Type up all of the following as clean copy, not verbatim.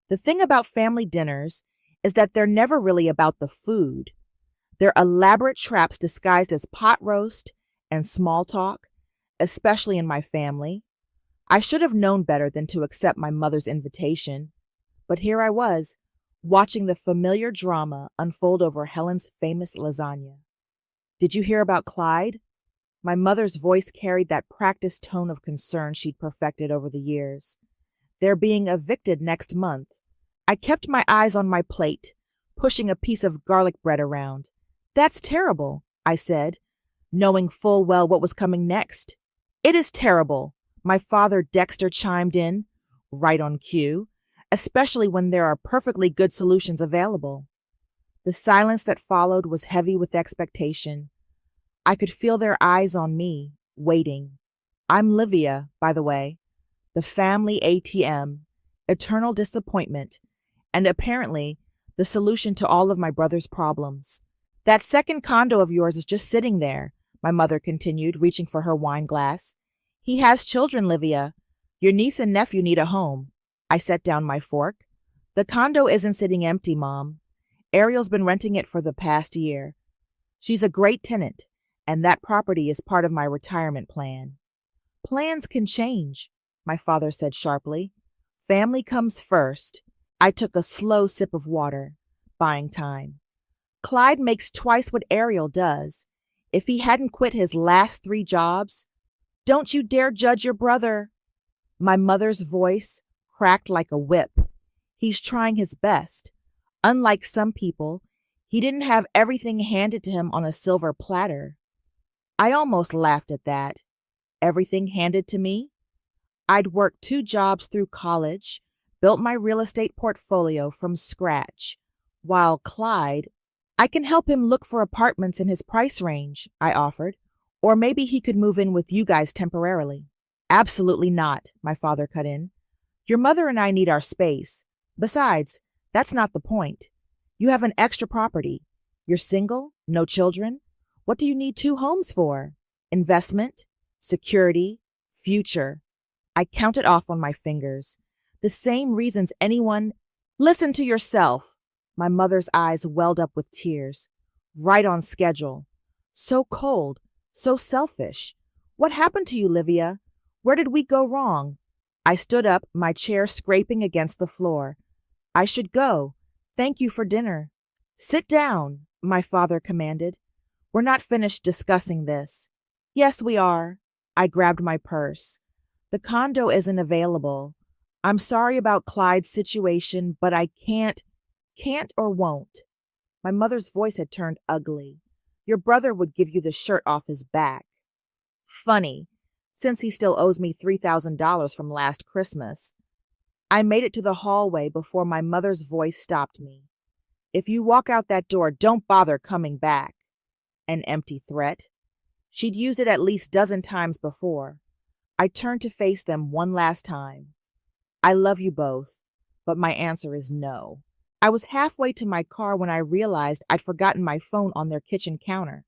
The thing about family dinners is that they're never really about the food. They're elaborate traps disguised as pot roast and small talk, especially in my family. I should have known better than to accept my mother's invitation, but here I was, watching the familiar drama unfold over Helen's famous lasagna. Did you hear about Clyde? My mother's voice carried that practiced tone of concern she'd perfected over the years. They're being evicted next month. I kept my eyes on my plate, pushing a piece of garlic bread around. That's terrible, I said, knowing full well what was coming next. It is terrible, my father Dexter chimed in, right on cue, especially when there are perfectly good solutions available. The silence that followed was heavy with expectation. I could feel their eyes on me, waiting. I'm Livia, by the way, the family ATM, eternal disappointment, and apparently the solution to all of my brother's problems. That second condo of yours is just sitting there, my mother continued, reaching for her wine glass. He has children, Livia. Your niece and nephew need a home. I set down my fork. The condo isn't sitting empty, Mom. Ariel's been renting it for the past year. She's a great tenant, and that property is part of my retirement plan. Plans can change, my father said sharply. Family comes first. I took a slow sip of water, buying time. Clyde makes twice what Ariel does. If he hadn't quit his last 3 jobs, don't you dare judge your brother. My mother's voice cracked like a whip. He's trying his best. Unlike some people, he didn't have everything handed to him on a silver platter. I almost laughed at that. Everything handed to me? I'd worked 2 jobs through college, built my real estate portfolio from scratch, while Clyde, I can help him look for apartments in his price range, I offered, or maybe he could move in with you guys temporarily. Absolutely not, my father cut in. Your mother and I need our space. Besides, that's not the point. You have an extra property. You're single, no children. What do you need 2 homes for? Investment, security, future. I counted off on my fingers. The same reasons anyone— Listen to yourself. My mother's eyes welled up with tears. Right on schedule. So cold, so selfish. What happened to you, Livia? Where did we go wrong? I stood up, my chair scraping against the floor. I should go. Thank you for dinner. Sit down, my father commanded. We're not finished discussing this. Yes, we are. I grabbed my purse. The condo isn't available. I'm sorry about Clyde's situation, but I can't or won't. My mother's voice had turned ugly. Your brother would give you the shirt off his back. Funny, since he still owes me $3,000 from last Christmas. I made it to the hallway before my mother's voice stopped me. If you walk out that door, don't bother coming back. An empty threat. She'd used it at least 12 times before. I turned to face them one last time. I love you both, but my answer is no. I was halfway to my car when I realized I'd forgotten my phone on their kitchen counter.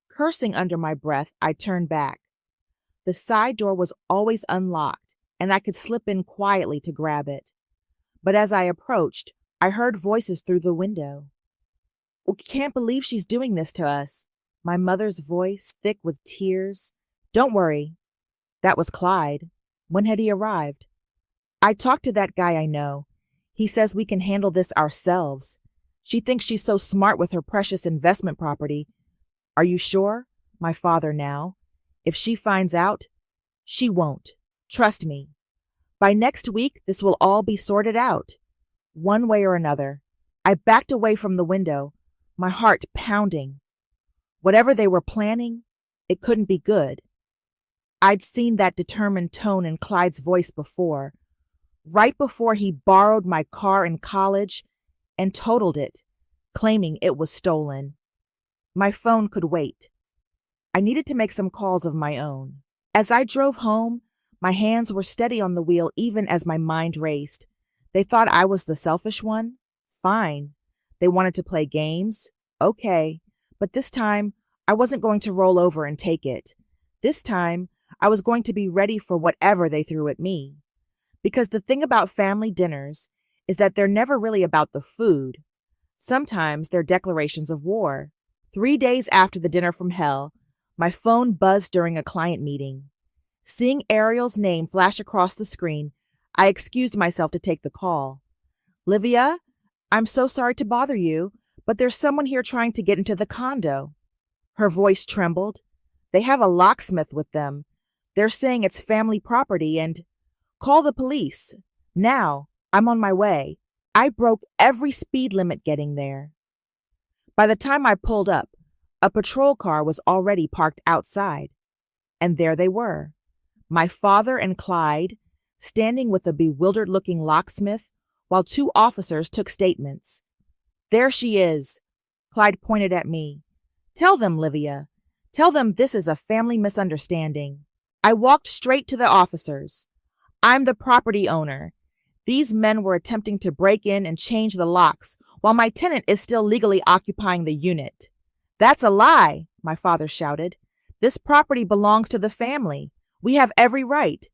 Cursing under my breath, I turned back. The side door was always unlocked, and I could slip in quietly to grab it. But as I approached, I heard voices through the window. We can't believe she's doing this to us. My mother's voice, thick with tears. Don't worry. That was Clyde. When had he arrived? I talked to that guy I know. He says we can handle this ourselves. She thinks she's so smart with her precious investment property. Are you sure? My father now. If she finds out, she won't. Trust me. By next week, this will all be sorted out. One way or another. I backed away from the window, my heart pounding. Whatever they were planning, it couldn't be good. I'd seen that determined tone in Clyde's voice before, right before he borrowed my car in college and totaled it, claiming it was stolen. My phone could wait. I needed to make some calls of my own. As I drove home, my hands were steady on the wheel even as my mind raced. They thought I was the selfish one? Fine. They wanted to play games? Okay. But this time, I wasn't going to roll over and take it. This time, I was going to be ready for whatever they threw at me. Because the thing about family dinners is that they're never really about the food. Sometimes they're declarations of war. 3 days after the dinner from hell, my phone buzzed during a client meeting. Seeing Ariel's name flash across the screen, I excused myself to take the call. "Livia, I'm so sorry to bother you, but there's someone here trying to get into the condo." Her voice trembled. "They have a locksmith with them. They're saying it's family property and—" "Call the police. Now. I'm on my way." I broke every speed limit getting there. By the time I pulled up, a patrol car was already parked outside. And there they were, my father and Clyde, standing with a bewildered-looking locksmith while 2 officers took statements. "There she is." Clyde pointed at me. "Tell them, Livia. Tell them this is a family misunderstanding." I walked straight to the officers. "I'm the property owner. These men were attempting to break in and change the locks while my tenant is still legally occupying the unit." "That's a lie," my father shouted. "This property belongs to the family. We have every right."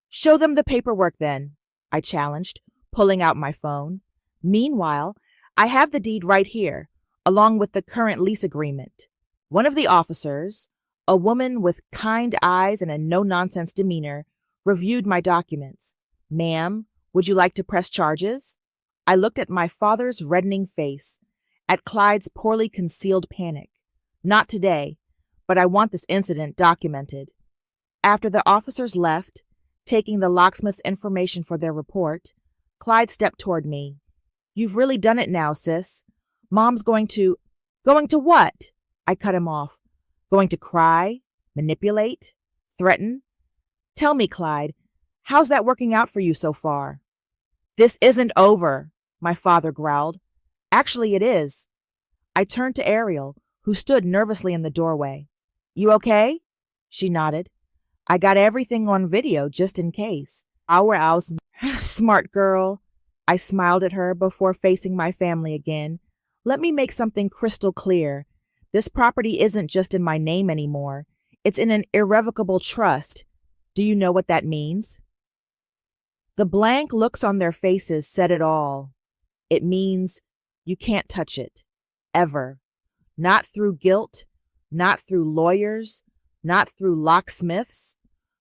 "Show them the paperwork then," I challenged, pulling out my phone. "Meanwhile, I have the deed right here, along with the current lease agreement." One of the officers, a woman with kind eyes and a no-nonsense demeanor, reviewed my documents. "Ma'am, would you like to press charges?" I looked at my father's reddening face, at Clyde's poorly concealed panic. "Not today, but I want this incident documented." After the officers left, taking the locksmith's information for their report, Clyde stepped toward me. "You've really done it now, sis. Mom's going to—" "Going to what?" I cut him off. "Going to cry? Manipulate? Threaten? Tell me, Clyde, how's that working out for you so far?" "This isn't over," my father growled. "Actually, it is." I turned to Ariel, who stood nervously in the doorway. "You okay?" She nodded. "I got everything on video just in case." "Our smart girl." I smiled at her before facing my family again. "Let me make something crystal clear. This property isn't just in my name anymore. It's in an irrevocable trust. Do you know what that means?" The blank looks on their faces said it all. It means you can't touch it. Ever. Not through guilt, not through lawyers, not through locksmiths.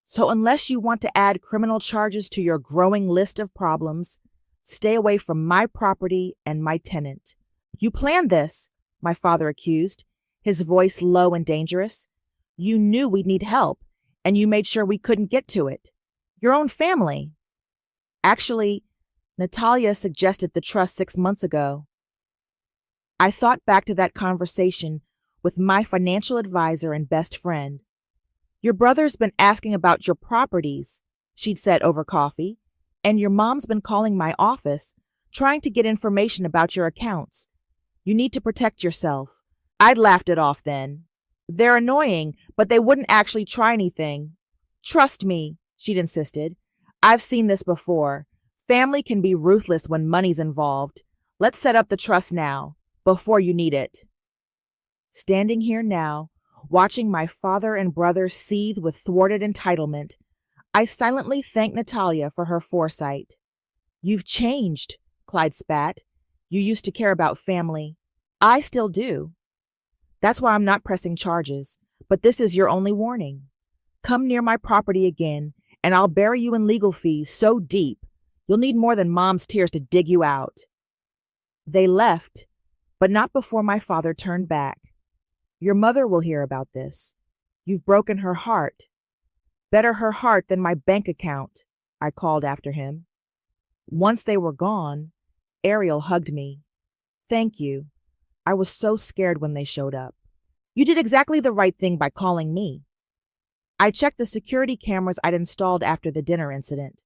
So unless you want to add criminal charges to your growing list of problems, stay away from my property and my tenant. "You planned this," my father accused, his voice low and dangerous. "You knew we'd need help, and you made sure we couldn't get to it. Your own family." "Actually, Natalia suggested the trust 6 months ago." I thought back to that conversation with my financial advisor and best friend. "Your brother's been asking about your properties," she'd said over coffee, "and your mom's been calling my office, trying to get information about your accounts. You need to protect yourself." I'd laughed it off then. "They're annoying, but they wouldn't actually try anything." "Trust me," she'd insisted. "I've seen this before. Family can be ruthless when money's involved. Let's set up the trust now, before you need it." Standing here now, watching my father and brother seethe with thwarted entitlement, I silently thanked Natalia for her foresight. "You've changed," Clyde spat. "You used to care about family. I still do. That's why I'm not pressing charges, but this is your only warning. Come near my property again, and I'll bury you in legal fees so deep, you'll need more than Mom's tears to dig you out." They left, but not before my father turned back. "Your mother will hear about this. You've broken her heart. Better her heart than my bank account," I called after him. Once they were gone, Ariel hugged me. "Thank you. I was so scared when they showed up. You did exactly the right thing by calling me." I checked the security cameras I'd installed after the dinner incident.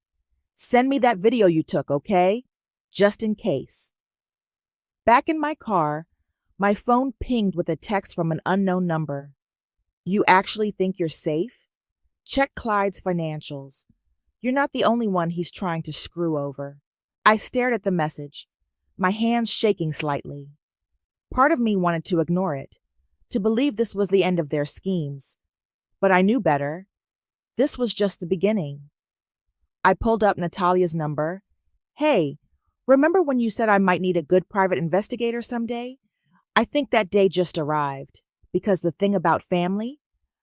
"Send me that video you took, okay? Just in case." Back in my car, my phone pinged with a text from an unknown number. "You actually think you're safe? Check Clyde's financials. You're not the only one he's trying to screw over." I stared at the message, my hands shaking slightly. Part of me wanted to ignore it, to believe this was the end of their schemes. But I knew better. This was just the beginning. I pulled up Natalia's number. "Hey, Remember when you said I might need a good private investigator someday? I think that day just arrived. Because the thing about family,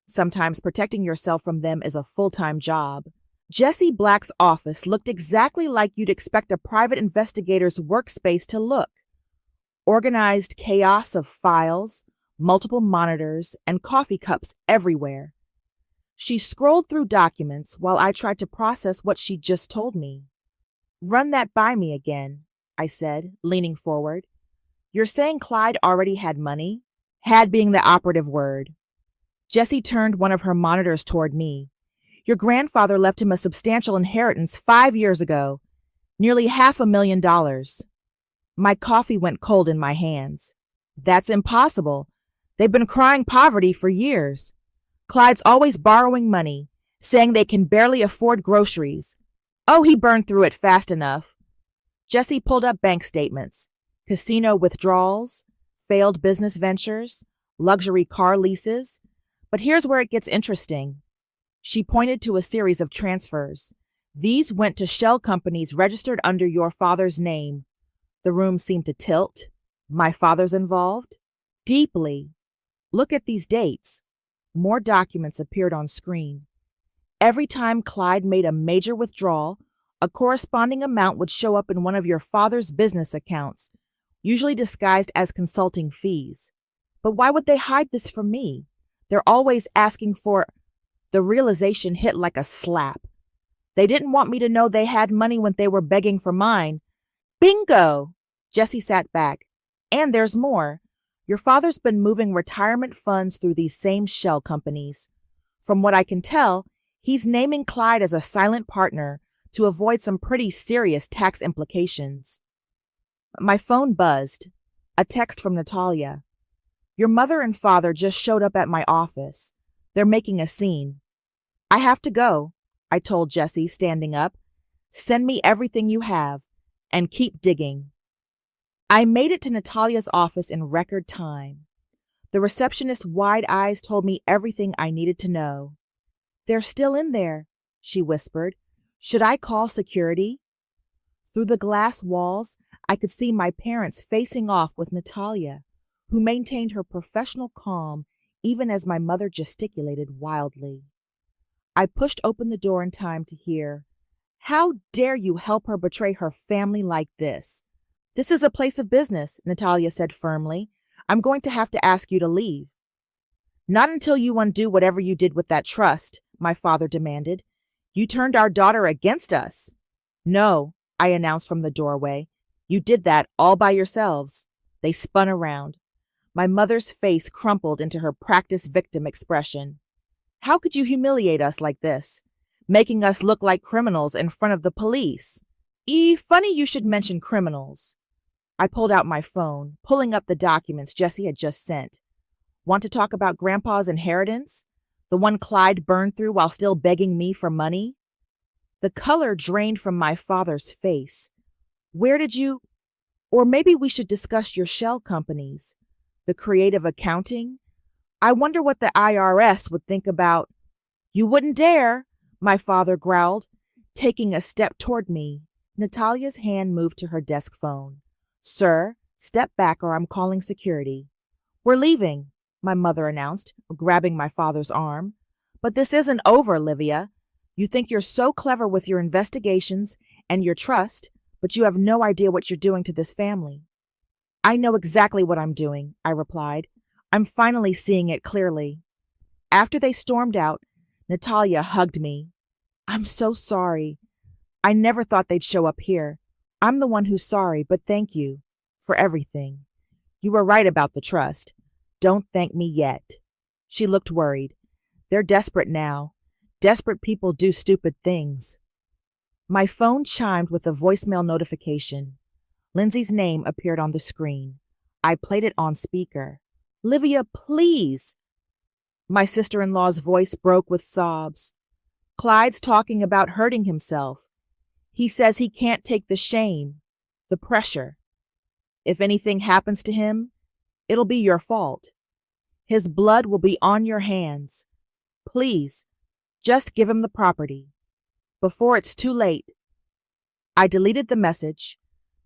sometimes protecting yourself from them is a full-time job. Jesse Black's office looked exactly like you'd expect a private investigator's workspace to look. Organized chaos of files, multiple monitors, and coffee cups everywhere. She scrolled through documents while I tried to process what she just told me. Run that by me again, I said, leaning forward. You're saying Clyde already had money? Had being the operative word. Jessie turned one of her monitors toward me. Your grandfather left him a substantial inheritance 5 years ago, nearly $500,000. My coffee went cold in my hands. That's impossible. They've been crying poverty for years. Clyde's always borrowing money, saying they can barely afford groceries. Oh, he burned through it fast enough. Jessie pulled up bank statements, casino withdrawals, failed business ventures, luxury car leases. But here's where it gets interesting. She pointed to a series of transfers. These went to shell companies registered under your father's name. The room seemed to tilt. My father's involved? Deeply. Look at these dates. More documents appeared on screen. Every time Clyde made a major withdrawal, a corresponding amount would show up in one of your father's business accounts, usually disguised as consulting fees. But why would they hide this from me? They're always asking for... The realization hit like a slap. They didn't want me to know they had money when they were begging for mine. Bingo! Jessie sat back. And there's more. Your father's been moving retirement funds through these same shell companies. From what I can tell, he's naming Clyde as a silent partner to avoid some pretty serious tax implications. My phone buzzed. A text from Natalia. Your mother and father just showed up at my office. They're making a scene. I have to go, I told Jessie, standing up. Send me everything you have, and keep digging. I made it to Natalia's office in record time. The receptionist's wide eyes told me everything I needed to know. They're still in there, she whispered. Should I call security? Through the glass walls, I could see my parents facing off with Natalia, who maintained her professional calm even as my mother gesticulated wildly. I pushed open the door in time to hear, How dare you help her betray her family like this? This is a place of business, Natalia said firmly. I'm going to have to ask you to leave. Not until you undo whatever you did with that trust, my father demanded. You turned our daughter against us. No, I announced from the doorway. You did that all by yourselves. They spun around. My mother's face crumpled into her practiced victim expression. How could you humiliate us like this, making us look like criminals in front of the police? Funny you should mention criminals. I pulled out my phone, pulling up the documents Jessie had just sent. Want to talk about Grandpa's inheritance? The one Clyde burned through while still begging me for money? The color drained from my father's face. Where did you... Or maybe we should discuss your shell companies. The creative accounting? I wonder what the IRS would think about... You wouldn't dare, my father growled, taking a step toward me. Natalia's hand moved to her desk phone. Sir, step back or I'm calling security. We're leaving, my mother announced, grabbing my father's arm. But this isn't over, Livia. You think you're so clever with your investigations and your trust, but you have no idea what you're doing to this family. I know exactly what I'm doing, I replied. I'm finally seeing it clearly. After they stormed out, Natalia hugged me. I'm so sorry. I never thought they'd show up here. I'm the one who's sorry, but thank you for everything. You were right about the trust. Don't thank me yet. She looked worried. They're desperate now. Desperate people do stupid things. My phone chimed with a voicemail notification. Lindsay's name appeared on the screen. I played it on speaker. Livia, please. My sister-in-law's voice broke with sobs. Clyde's talking about hurting himself. He says he can't take the shame, the pressure. If anything happens to him, it'll be your fault. His blood will be on your hands. Please, just give him the property. Before it's too late. I deleted the message.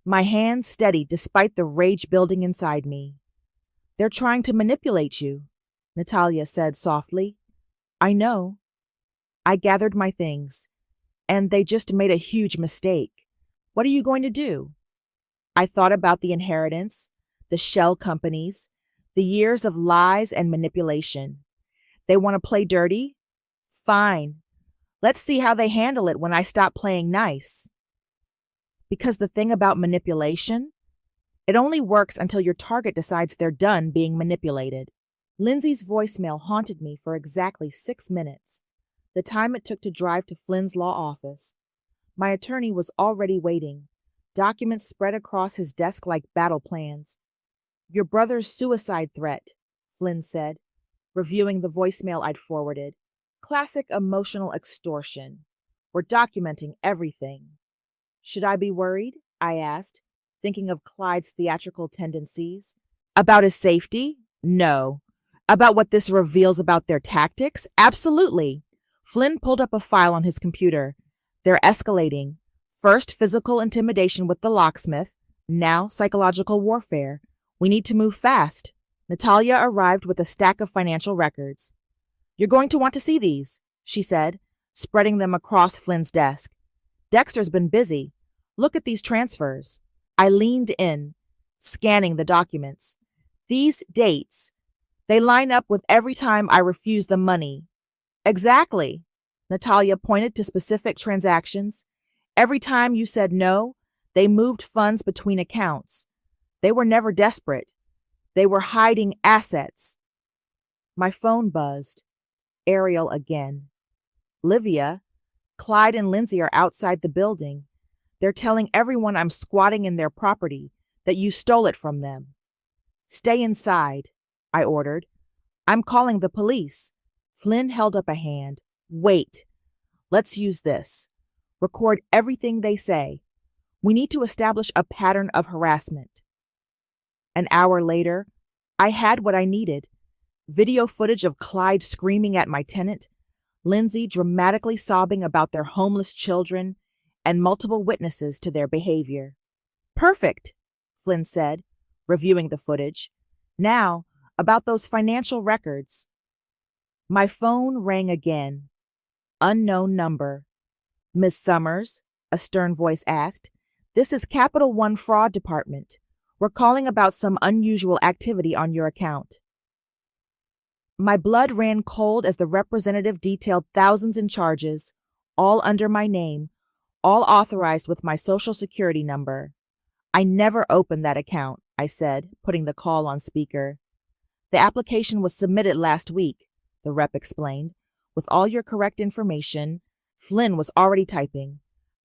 My hands steadied despite the rage building inside me. They're trying to manipulate you, Natalia said softly. I know. I gathered my things, and they just made a huge mistake. What are you going to do? I thought about the inheritance, the shell companies, the years of lies and manipulation. They want to play dirty? Fine. Let's see how they handle it when I stop playing nice. Because the thing about manipulation, it only works until your target decides they're done being manipulated. Lindsay's voicemail haunted me for exactly 6 minutes, the time it took to drive to Flynn's law office. My attorney was already waiting, documents spread across his desk like battle plans. Your brother's suicide threat, Flynn said, reviewing the voicemail I'd forwarded. Classic emotional extortion. We're documenting everything. Should I be worried? I asked, thinking of Clyde's theatrical tendencies. About his safety? No. About what this reveals about their tactics? Absolutely. Flynn pulled up a file on his computer. They're escalating. First, physical intimidation with the locksmith. Now, psychological warfare. We need to move fast. Natalia arrived with a stack of financial records. You're going to want to see these, she said, spreading them across Flynn's desk. Dexter's been busy. Look at these transfers. I leaned in, scanning the documents. These dates, they line up with every time I refuse the money. Exactly. Natalia pointed to specific transactions. Every time you said no, they moved funds between accounts. They were never desperate. They were hiding assets. My phone buzzed. Ariel again. Livia, Clyde and Lindsay are outside the building. They're telling everyone I'm squatting in their property, that you stole it from them. Stay inside, I ordered. I'm calling the police. Flynn held up a hand. Wait. Let's use this. Record everything they say. We need to establish a pattern of harassment. An hour later, I had what I needed. Video footage of Clyde screaming at my tenant, Lindsay dramatically sobbing about their homeless children, and multiple witnesses to their behavior. Perfect, Flynn said, reviewing the footage. Now, about those financial records. My phone rang again. Unknown number. Miss Summers, a stern voice asked. This is Capital One Fraud Department. We're calling about some unusual activity on your account. My blood ran cold as the representative detailed thousands in charges, all under my name, all authorized with my social security number. I never opened that account, I said, putting the call on speaker. The application was submitted last week, the rep explained. With all your correct information, Flynn was already typing.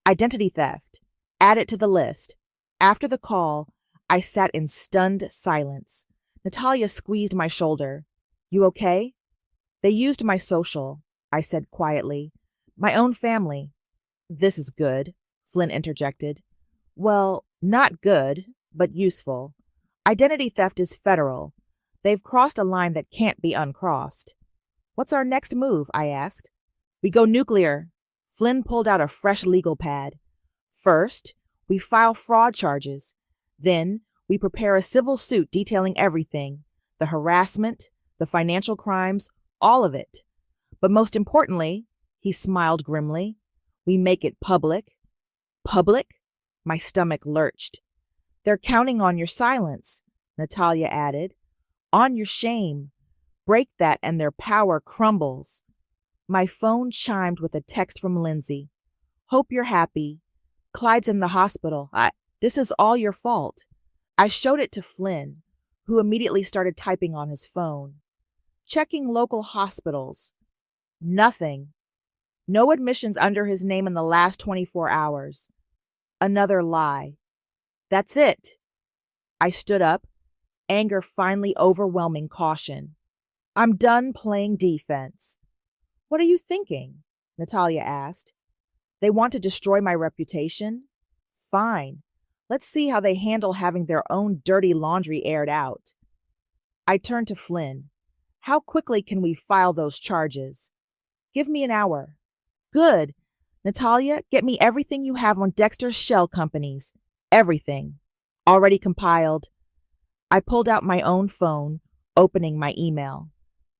Identity theft. Add it to the list. After the call, I sat in stunned silence. Natalia squeezed my shoulder. You okay? They used my social, I said quietly. My own family. This is good, Flynn interjected. Well, not good, but useful. Identity theft is federal. They've crossed a line that can't be uncrossed. What's our next move? I asked. We go nuclear. Flynn pulled out a fresh legal pad. First, we file fraud charges. Then, we prepare a civil suit detailing everything, the harassment, the financial crimes, all of it. But most importantly, he smiled grimly, we make it public. Public? My stomach lurched. They're counting on your silence, Natalia added. On your shame. Break that and their power crumbles. My phone chimed with a text from Lindsay. Hope you're happy. Clyde's in the hospital. This is all your fault. I showed it to Flynn, who immediately started typing on his phone. Checking local hospitals. Nothing. No admissions under his name in the last 24 hours. Another lie. That's it. I stood up, anger finally overwhelming caution. I'm done playing defense. What are you thinking? Natalia asked. They want to destroy my reputation? Fine. Let's see how they handle having their own dirty laundry aired out. I turned to Flynn. How quickly can we file those charges? Give me an hour. Good. Natalia, get me everything you have on Dexter's shell companies. Everything. Already compiled. I pulled out my own phone, opening my email.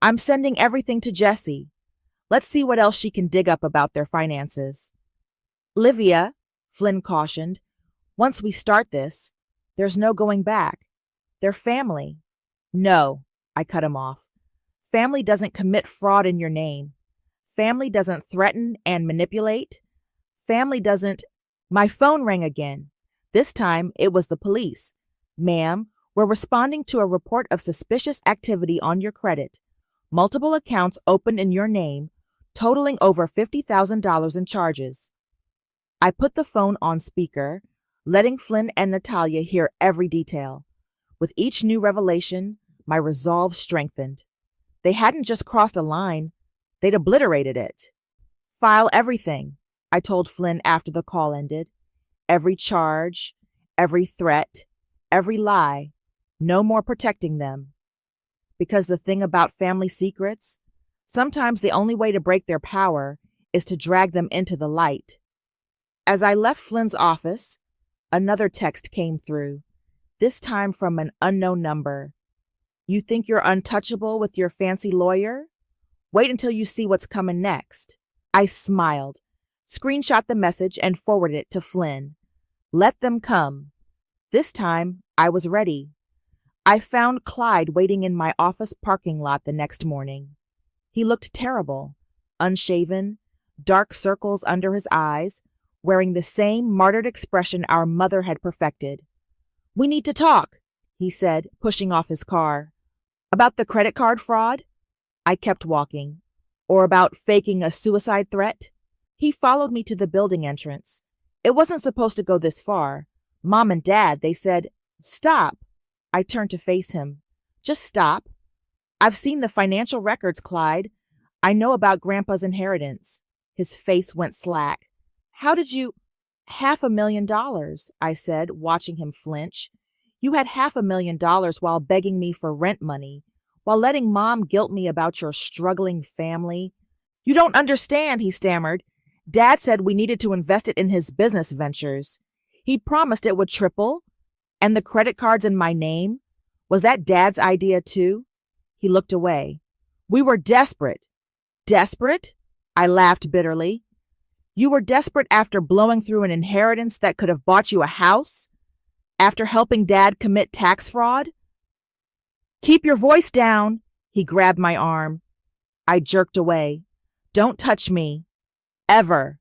I'm sending everything to Jessie. Let's see what else she can dig up about their finances. Livia, Flynn cautioned, once we start this, there's no going back. They're family. No, I cut him off. Family doesn't commit fraud in your name. Family doesn't threaten and manipulate. Family doesn't. My phone rang again. This time it was the police. Ma'am, we're responding to a report of suspicious activity on your credit. Multiple accounts opened in your name, totaling over $50,000 in charges. I put the phone on speaker, letting Flynn and Natalia hear every detail. With each new revelation, my resolve strengthened. They hadn't just crossed a line, they'd obliterated it. File everything, I told Flynn after the call ended. Every charge, every threat, every lie. No more protecting them. Because the thing about family secrets, sometimes the only way to break their power is to drag them into the light. As I left Flynn's office, another text came through, this time from an unknown number. You think you're untouchable with your fancy lawyer? Wait until you see what's coming next. I smiled, screenshot the message, and forwarded it to Flynn. Let them come. This time, I was ready. I found Clyde waiting in my office parking lot the next morning. He looked terrible, unshaven, dark circles under his eyes, wearing the same martyred expression our mother had perfected. We need to talk, he said, pushing off his car. About the credit card fraud? I kept walking. Or about faking a suicide threat? He followed me to the building entrance. It wasn't supposed to go this far. Mom and Dad, they said, stop. I turned to face him. Just stop. I've seen the financial records, Clyde. I know about Grandpa's inheritance. His face went slack. How did you— $500,000, I said, watching him flinch. You had $500,000 while begging me for rent money, while letting Mom guilt me about your struggling family. You don't understand, he stammered. Dad said we needed to invest it in his business ventures. He promised it would triple. And the credit cards in my name? Was that Dad's idea too? He looked away. We were desperate. Desperate? I laughed bitterly. You were desperate after blowing through an inheritance that could have bought you a house? After helping Dad commit tax fraud? Keep your voice down, he grabbed my arm. I jerked away. Don't touch me. Ever.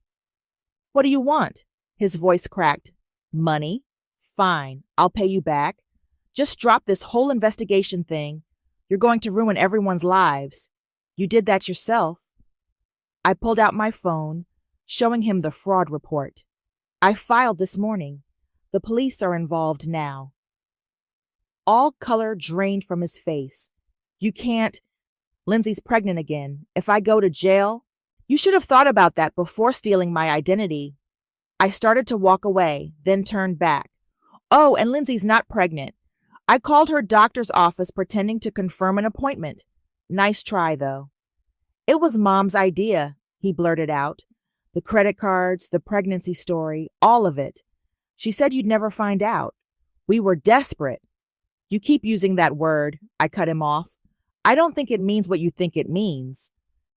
What do you want? His voice cracked. Money? Fine, I'll pay you back. Just drop this whole investigation thing. You're going to ruin everyone's lives. You did that yourself. I pulled out my phone, showing him the fraud report. I filed this morning. The police are involved now. All color drained from his face. You can't. Lindsay's pregnant again. If I go to jail, you should have thought about that before stealing my identity. I started to walk away, then turned back. Oh, and Lindsay's not pregnant. I called her doctor's office pretending to confirm an appointment. Nice try, though. It was Mom's idea, he blurted out. The credit cards, the pregnancy story, all of it. She said you'd never find out. We were desperate. You keep using that word, I cut him off. I don't think it means what you think it means.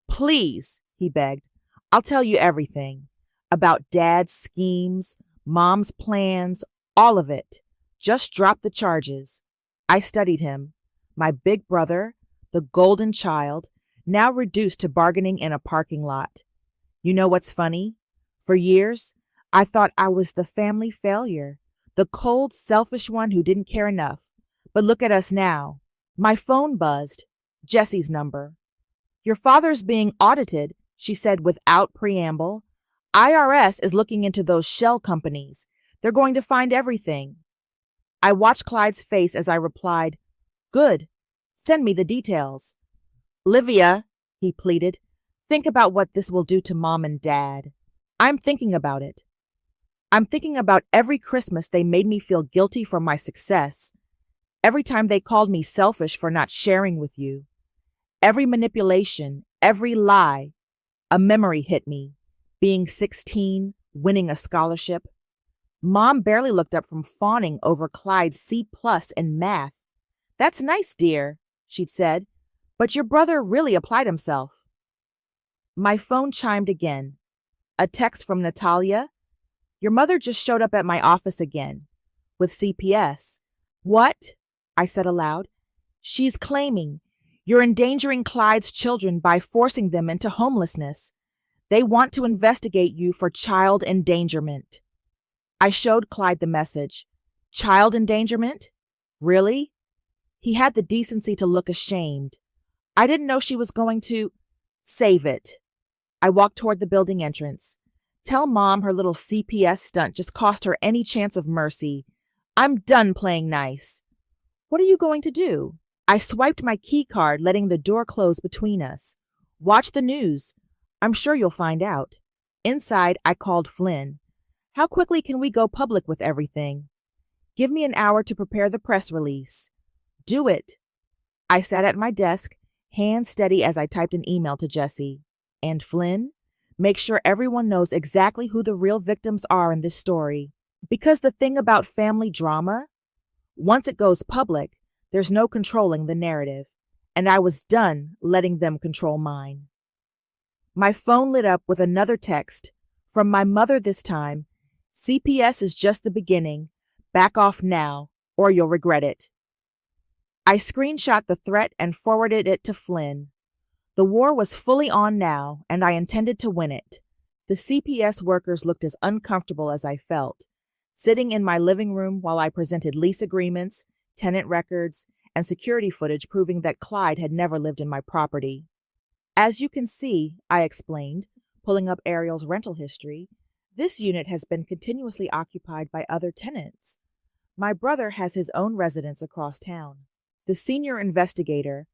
Please, he begged. I'll tell you everything. About Dad's schemes, Mom's plans, all of it. Just drop the charges. I studied him. My big brother, the golden child, now reduced to bargaining in a parking lot. You know what's funny? For years, I thought I was the family failure, the cold, selfish one who didn't care enough. But look at us now. My phone buzzed. Jessie's number. Your father's being audited, she said without preamble. IRS is looking into those shell companies. They're going to find everything. I watched Clyde's face as I replied, Good. Send me the details. Livia, he pleaded, think about what this will do to Mom and Dad. I'm thinking about it. I'm thinking about every Christmas they made me feel guilty for my success. Every time they called me selfish for not sharing with you. Every manipulation, every lie. A memory hit me. Being 16, winning a scholarship. Mom barely looked up from fawning over Clyde's C+ in math. "That's nice, dear," she'd said, "but your brother really applied himself." My phone chimed again. A text from Natalia. "Your mother just showed up at my office again. With CPS." "What?" I said aloud. "She's claiming you're endangering Clyde's children by forcing them into homelessness. They want to investigate you for child endangerment." I showed Clyde the message. Child endangerment? Really? He had the decency to look ashamed. I didn't know she was going to save it. I walked toward the building entrance. Tell Mom her little CPS stunt just cost her any chance of mercy. I'm done playing nice. What are you going to do? I swiped my key card, letting the door close between us. Watch the news. I'm sure you'll find out. Inside, I called Flynn. How quickly can we go public with everything? Give me an hour to prepare the press release. Do it. I sat at my desk, hands steady as I typed an email to Jesse. And Flynn, make sure everyone knows exactly who the real victims are in this story. Because the thing about family drama, once it goes public, there's no controlling the narrative, and I was done letting them control mine. My phone lit up with another text, from my mother this time. CPS is just the beginning. Back off now, or you'll regret it. I screenshot the threat and forwarded it to Flynn. The war was fully on now, and I intended to win it. The CPS workers looked as uncomfortable as I felt, sitting in my living room while I presented lease agreements, tenant records, and security footage proving that Clyde had never lived in my property. As you can see, I explained, pulling up Ariel's rental history, this unit has been continuously occupied by other tenants. My brother has his own residence across town. The senior investigator,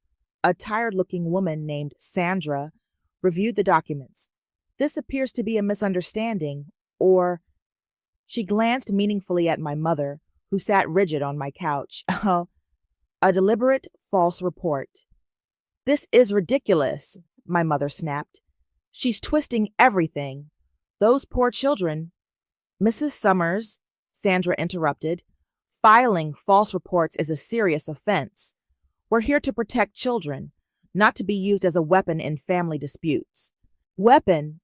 a tired-looking woman named Sandra, reviewed the documents. This appears to be a misunderstanding, or... She glanced meaningfully at my mother, who sat rigid on my couch. A deliberate false report. This is ridiculous, my mother snapped. She's twisting everything. Those poor children. Mrs. Summers, Sandra interrupted. Filing false reports is a serious offense. We're here to protect children, not to be used as a weapon in family disputes. Weapon?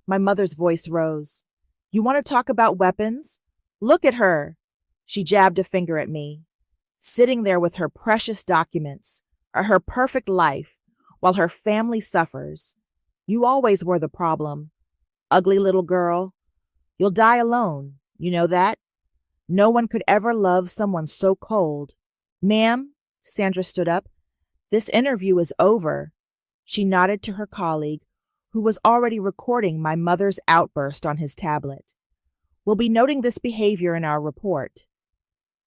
My mother's voice rose. You want to talk about weapons? Look at her. She jabbed a finger at me, sitting there with her precious documents, her perfect life, while her family suffers. You always were the problem. Ugly little girl. You'll die alone. You know that? No one could ever love someone so cold. Ma'am, Sandra stood up. This interview is over. She nodded to her colleague, who was already recording my mother's outburst on his tablet. We'll be noting this behavior in our report.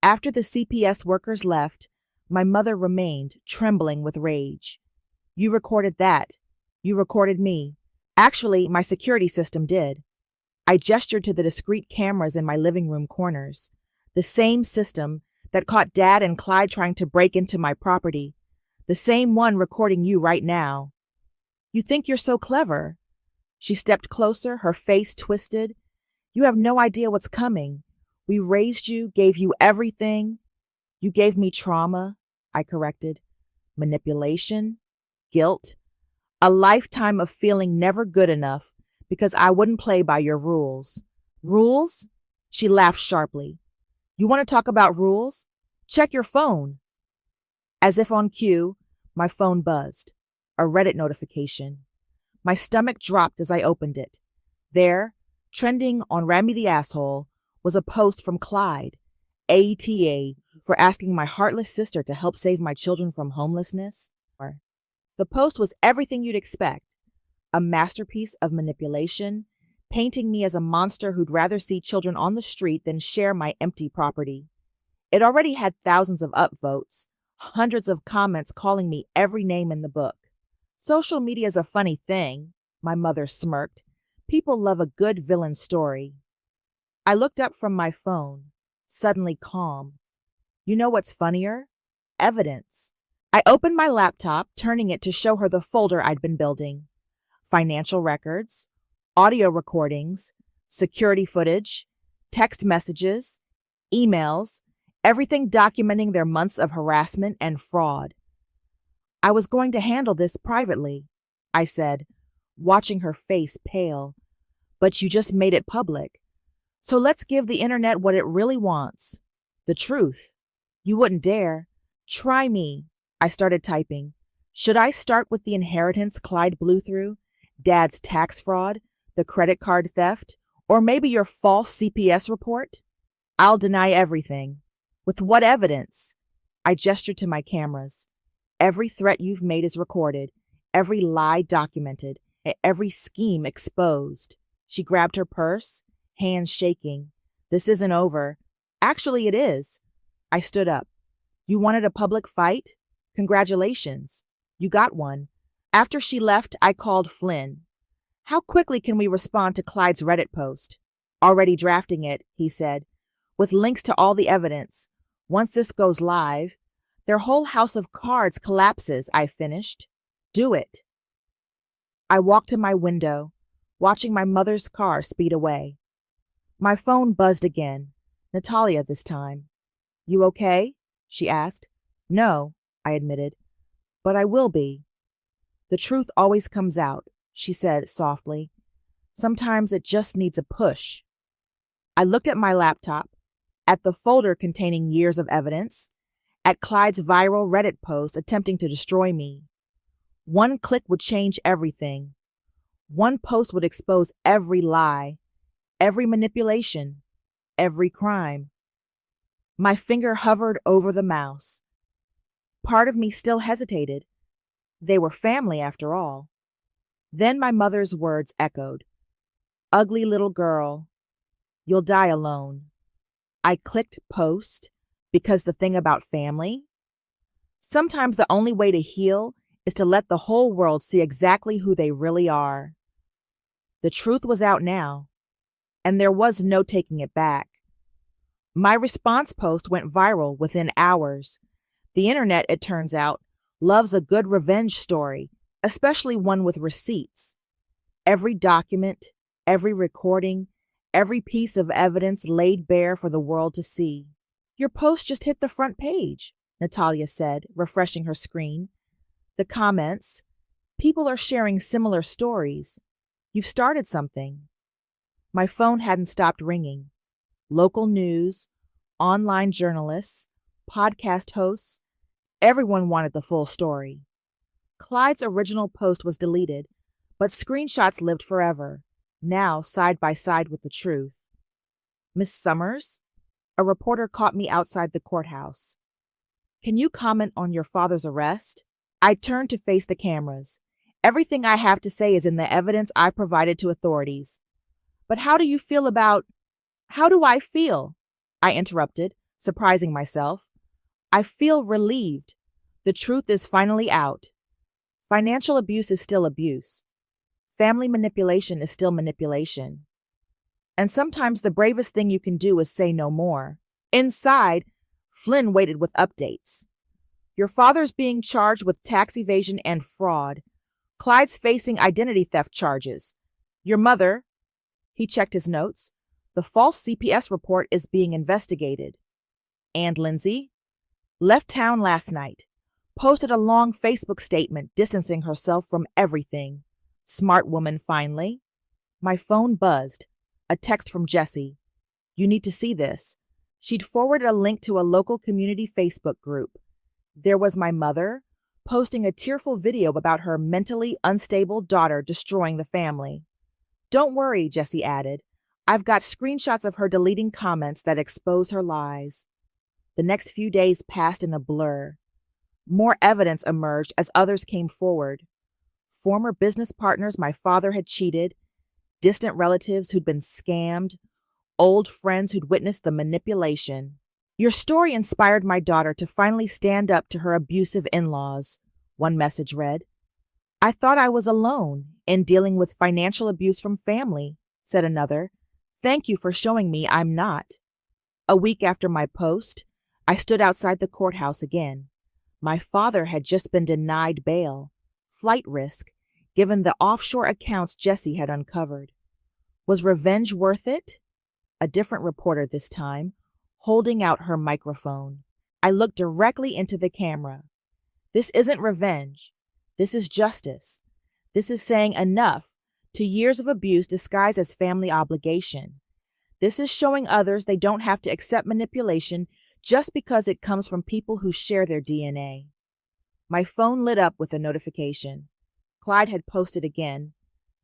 After the CPS workers left, my mother remained, trembling with rage. You recorded that. You recorded me. Actually, my security system did. I gestured to the discrete cameras in my living room corners, the same system that caught Dad and Clyde trying to break into my property, the same one recording you right now. You think you're so clever. She stepped closer, her face twisted. You have no idea what's coming. We raised you, gave you everything. You gave me trauma, I corrected. Manipulation, guilt, a lifetime of feeling never good enough because I wouldn't play by your rules. Rules? She laughed sharply. You want to talk about rules? Check your phone. As if on cue, my phone buzzed. A Reddit notification. My stomach dropped as I opened it. There, trending on Rami the Asshole, was a post from Clyde, ATA, for asking my heartless sister to help save my children from homelessness. The post was everything you'd expect. A masterpiece of manipulation, painting me as a monster who'd rather see children on the street than share my empty property. It already had thousands of upvotes, hundreds of comments calling me every name in the book. Social media's a funny thing, my mother smirked. People love a good villain story. I looked up from my phone, suddenly calm. You know what's funnier? Evidence. I opened my laptop, turning it to show her the folder I'd been building. Financial records, audio recordings, security footage, text messages, emails, everything documenting their months of harassment and fraud. I was going to handle this privately, I said, watching her face pale. But you just made it public. So let's give the internet what it really wants. The truth. You wouldn't dare. Try me. I started typing. Should I start with the inheritance Clyde blew through, Dad's tax fraud, the credit card theft, or maybe your false CPS report? I'll deny everything. With what evidence? I gestured to my cameras. Every threat you've made is recorded, every lie documented, every scheme exposed. She grabbed her purse, hands shaking. This isn't over. Actually, it is. I stood up. You wanted a public fight? Congratulations. You got one. After she left, I called Flynn. How quickly can we respond to Clyde's Reddit post? Already drafting it, he said, with links to all the evidence. Once this goes live, their whole house of cards collapses, I finished. Do it. I walked to my window, watching my mother's car speed away. My phone buzzed again. Natalia this time. You okay? She asked. No, I admitted. But I will be. The truth always comes out, she said softly. Sometimes it just needs a push. I looked at my laptop, at the folder containing years of evidence, at Clyde's viral Reddit post attempting to destroy me. One click would change everything. One post would expose every lie, every manipulation, every crime. My finger hovered over the mouse. Part of me still hesitated. They were family after all. Then my mother's words echoed. Ugly little girl. You'll die alone. I clicked post because the thing about family? Sometimes the only way to heal is to let the whole world see exactly who they really are. The truth was out now, and there was no taking it back. My response post went viral within hours. The internet, it turns out, loves a good revenge story, especially one with receipts. Every document, every recording, every piece of evidence laid bare for the world to see. Your post just hit the front page, Natalia said, refreshing her screen. The comments. People are sharing similar stories. You've started something. My phone hadn't stopped ringing. Local news, online journalists, podcast hosts, everyone wanted the full story. Clyde's original post was deleted, but screenshots lived forever, now side by side with the truth. Miss Summers? A reporter caught me outside the courthouse. Can you comment on your father's arrest? I turned to face the cameras. Everything I have to say is in the evidence I've provided to authorities. But how do you feel about... How do I feel? I interrupted, surprising myself. I feel relieved. The truth is finally out. Financial abuse is still abuse. Family manipulation is still manipulation. And sometimes the bravest thing you can do is say no more. Inside, Flynn waited with updates. Your father's being charged with tax evasion and fraud. Clyde's facing identity theft charges. Your mother, he checked his notes, the false CPS report is being investigated. And Lindsay left town last night, posted a long Facebook statement distancing herself from everything. Smart woman, finally. My phone buzzed. A text from Jessie. You need to see this. She'd forwarded a link to a local community Facebook group. There was my mother, posting a tearful video about her mentally unstable daughter destroying the family. Don't worry, Jessie added. I've got screenshots of her deleting comments that expose her lies. The next few days passed in a blur. More evidence emerged as others came forward. Former business partners my father had cheated, distant relatives who'd been scammed, old friends who'd witnessed the manipulation. Your story inspired my daughter to finally stand up to her abusive in-laws, one message read. I thought I was alone in dealing with financial abuse from family, said another. Thank you for showing me I'm not. A week after my post, I stood outside the courthouse again. My father had just been denied bail, flight risk, given the offshore accounts Jessie had uncovered. Was revenge worth it? a different reporter this time, holding out her microphone. I looked directly into the camera. This isn't revenge. This is justice. This is saying enough to years of abuse disguised as family obligation. This is showing others they don't have to accept manipulation just because it comes from people who share their DNA. My phone lit up with a notification. Clyde had posted again,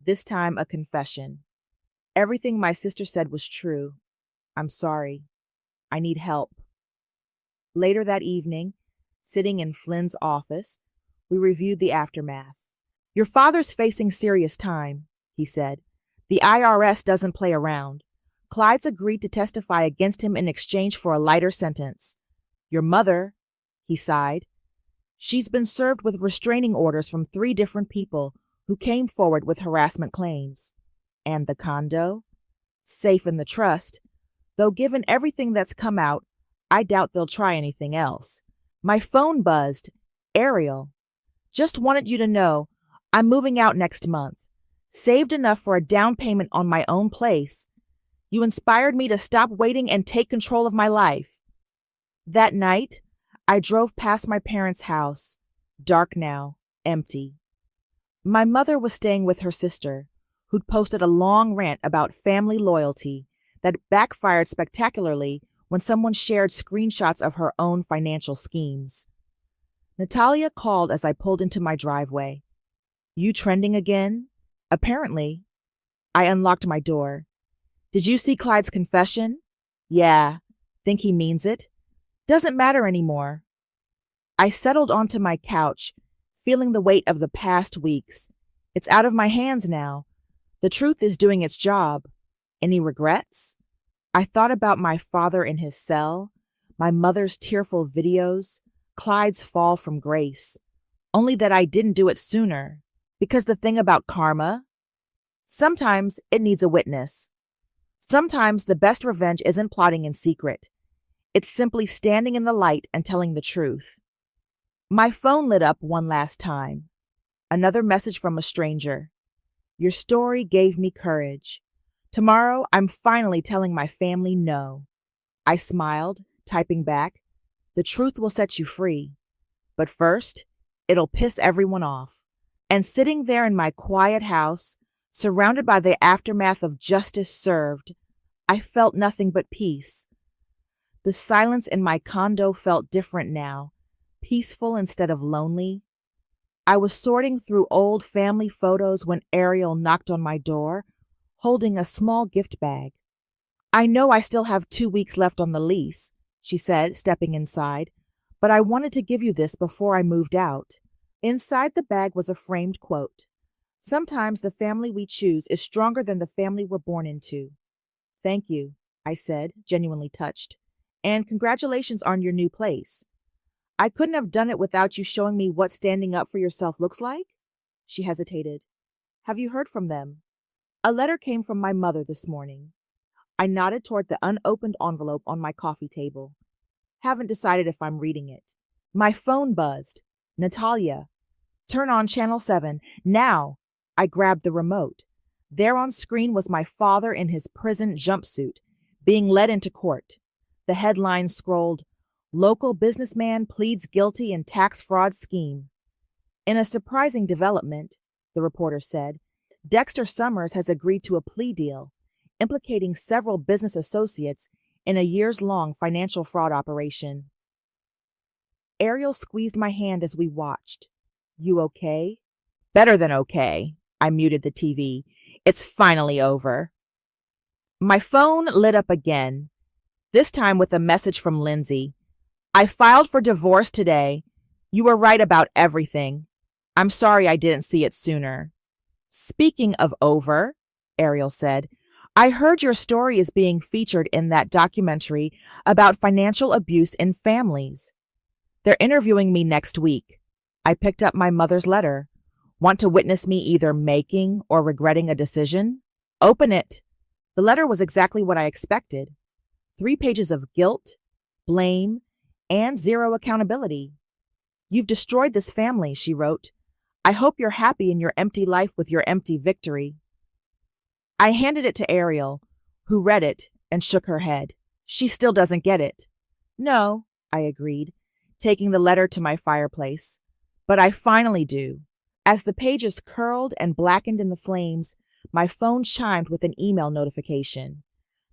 this time a confession. Everything my sister said was true. I'm sorry. I need help. Later that evening, sitting in Flynn's office, we reviewed the aftermath. Your father's facing serious time, he said. The IRS doesn't play around. Clyde's agreed to testify against him in exchange for a lighter sentence. Your mother, he sighed. She's been served with restraining orders from 3 different people who came forward with harassment claims. And the condo? Safe in the trust, though given everything that's come out, I doubt they'll try anything else. My phone buzzed. Ariel. Just wanted you to know I'm moving out next month. Saved enough for a down payment on my own place. You inspired me to stop waiting and take control of my life. That night, I drove past my parents' house, dark now, empty. My mother was staying with her sister, who'd posted a long rant about family loyalty that backfired spectacularly when someone shared screenshots of her own financial schemes. Natalia called as I pulled into my driveway. You trending again? Apparently. I unlocked my door. Did you see Clyde's confession? Yeah. Think he means it? Doesn't matter anymore. I settled onto my couch, feeling the weight of the past weeks. It's out of my hands now. The truth is doing its job. Any regrets? I thought about my father in his cell, my mother's tearful videos, Clyde's fall from grace. Only that I didn't do it sooner. Because the thing about karma, sometimes it needs a witness. Sometimes the best revenge isn't plotting in secret. It's simply standing in the light and telling the truth. My phone lit up one last time. Another message from a stranger. Your story gave me courage. Tomorrow, I'm finally telling my family no. I smiled, typing back, the truth will set you free. But first, it'll piss everyone off. And sitting there in my quiet house, surrounded by the aftermath of justice served, I felt nothing but peace. The silence in my condo felt different now, peaceful instead of lonely. I was sorting through old family photos when Ariel knocked on my door, holding a small gift bag. I know I still have 2 weeks left on the lease, she said, stepping inside, but I wanted to give you this before I moved out. Inside the bag was a framed quote. Sometimes the family we choose is stronger than the family we're born into. Thank you, I said, genuinely touched. And congratulations on your new place. I couldn't have done it without you showing me what standing up for yourself looks like? She hesitated. Have you heard from them? A letter came from my mother this morning. I nodded toward the unopened envelope on my coffee table. Haven't decided if I'm reading it. My phone buzzed. Natalia. Turn on Channel 7, now! I grabbed the remote. There on screen was my father in his prison jumpsuit, being led into court. The headline scrolled, Local businessman pleads guilty in tax fraud scheme. In a surprising development, the reporter said, Dexter Summers has agreed to a plea deal, implicating several business associates in a years-long financial fraud operation. Ariel squeezed my hand as we watched. You okay? Better than okay. I muted the TV. It's finally over. My phone lit up again, this time with a message from Lindsay. I filed for divorce today. You were right about everything. I'm sorry I didn't see it sooner. Speaking of over, Ariel said, I heard your story is being featured in that documentary about financial abuse in families. They're interviewing me next week. I picked up my mother's letter. Want to witness me either making or regretting a decision? Open it. The letter was exactly what I expected. 3 pages of guilt, blame, and zero accountability. You've destroyed this family, she wrote. I hope you're happy in your empty life with your empty victory. I handed it to Ariel, who read it and shook her head. She still doesn't get it. No, I agreed, taking the letter to my fireplace. But I finally do. As the pages curled and blackened in the flames, my phone chimed with an email notification.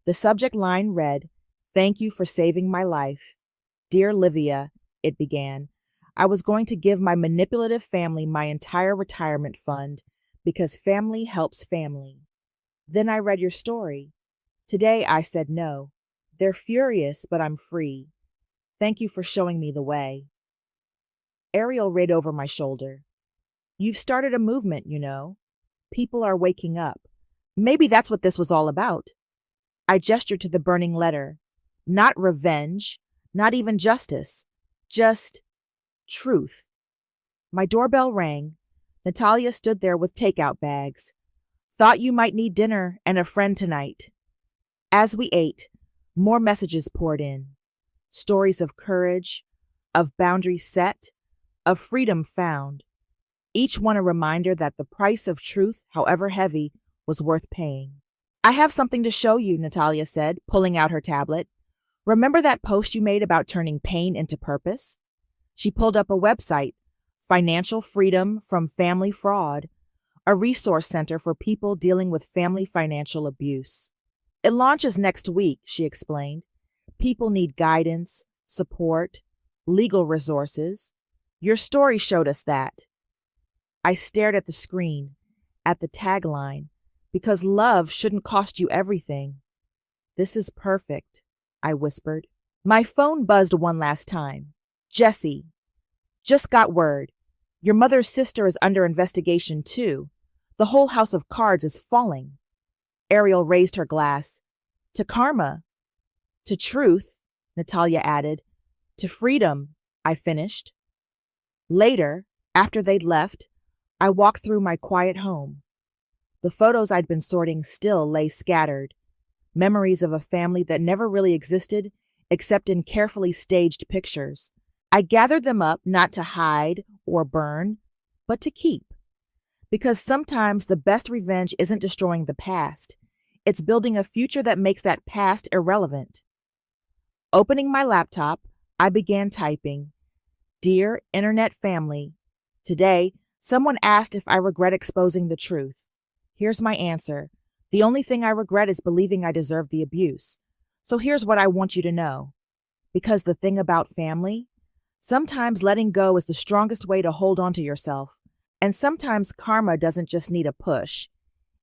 The subject line read, "Thank you for saving my life. Dear Livia," it began, "I was going to give my manipulative family my entire retirement fund because family helps family. Then I read your story. Today I said no. They're furious, but I'm free. Thank you for showing me the way." Ariel read over my shoulder. "You've started a movement, you know. People are waking up. Maybe that's what this was all about." I gestured to the burning letter. Not revenge, not even justice, just truth. My doorbell rang. Natalia stood there with takeout bags. "Thought you might need dinner and a friend tonight." As we ate, more messages poured in. Stories of courage, of boundaries set, of freedom found. Each one a reminder that the price of truth, however heavy, was worth paying. "I have something to show you," Natalia said, pulling out her tablet. "Remember that post you made about turning pain into purpose?" She pulled up a website, Financial Freedom from Family Fraud, a resource center for people dealing with family financial abuse. "It launches next week," she explained. "People need guidance, support, legal resources. Your story showed us that." I stared at the screen, at the tagline, because love shouldn't cost you everything. "This is perfect," I whispered. My phone buzzed one last time. "Jesse, just got word. Your mother's sister is under investigation too. The whole house of cards is falling." Ariel raised her glass. "To karma." "To truth," Natalia added. "To freedom," I finished. Later, after they'd left, I walked through my quiet home. The photos I'd been sorting still lay scattered, memories of a family that never really existed except in carefully staged pictures. I gathered them up not to hide or burn, but to keep. Because sometimes the best revenge isn't destroying the past, it's building a future that makes that past irrelevant. Opening my laptop, I began typing, "Dear Internet family, today someone asked if I regret exposing the truth. Here's my answer. The only thing I regret is believing I deserve the abuse. So here's what I want you to know. Because the thing about family, sometimes letting go is the strongest way to hold on to yourself. And sometimes karma doesn't just need a push.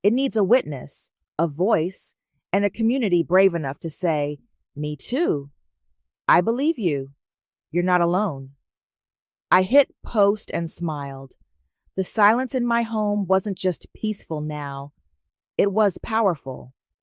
It needs a witness, a voice, and a community brave enough to say, 'Me too. I believe you. You're not alone.'" I hit post and smiled. The silence in my home wasn't just peaceful now. It was powerful.